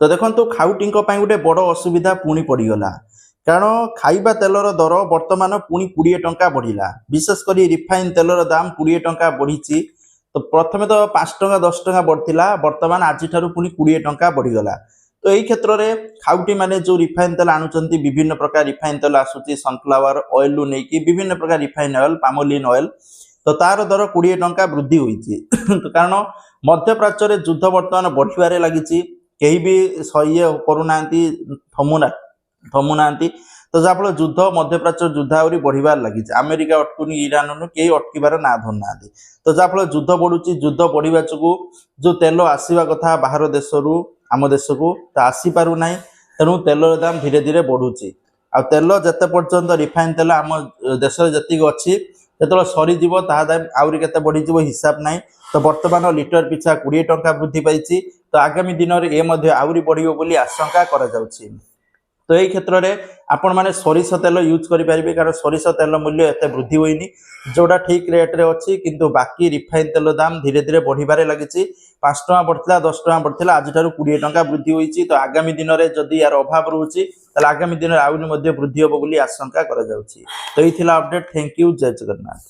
तो देखो खाउटी गोटे बड़ असुविधा पुणी पड़गला कारण खाइबा तेलर दर बर्तमान पुणी 20 टंका बढ़ला विशेषकर रिफाइन तेलर दाम 20 टंका बढ़ी। तो प्रथमे तो 5 टंका 10 टंका बढ़ला बर्तमान आज पुणी 20 टंका बढ़ीगला। तो यही क्षेत्र में खाउटी माने जो रिफाइन तेल आणुचंती विभिन्न प्रकार रिफाइन तेल आसूची सनफ्लावर ऑयल रु नहीं विभिन्न प्रकार रिफाइन ऑयल पामोलिन ऑयल तो तार दर 20 टंका वृद्धि होईची। तो कारण मध्यप्राच्य रे युद्ध बर्तमान बढ़िबारे लागिची केही भी ये करूना थमुना तो जहाँफल युद्ध मध्यप्राच्य युद्ध आहरी बढ़िबार लगी अमेरिका अटकुनी ईरान कई अटकबार ना धरना तो जहाँफल युद्ध बढ़ुची युद्ध बढ़िया जो जो तेल आसवा कथा बाहर देश रु आम देश को तो आसीपार ना तेणु तेलर दाम धीरे धीरे बढ़ुची आ तेल जिते पर्यंत रिफाइन तेल आम देश जी अच्छी जो सरीज दाम आहरी के बढ़ीज हिसाब ना। तो बर्तमान लिटर पिछा 20 टंका वृद्धि पाई तो आगामी दिन में ये आहरी बढ़िबो बोली आशंका करा जाउछि। तो यही क्षेत्र में आपण मैंने सरिष तेल यूज करेंगे कारण सरिष तेल मूल्य एत वृद्धि होनी जोड़ा ठीक रेट्रे अच्छी किंतु बाकी रिफाइन तेल दाम धीरे धीरे बढ़िबारे लगी 5 टंका बढ़ता 10 टंका बढ़ता आज 20 टंका वृद्धि होती। तो आगामी दिन में जदि यार अभाव रोचे आगामी दिन में आहरी वृद्धि हम बोली आशंका करा जाउछि। तो ये अपडेट थैंक यू जय जगन्नाथ।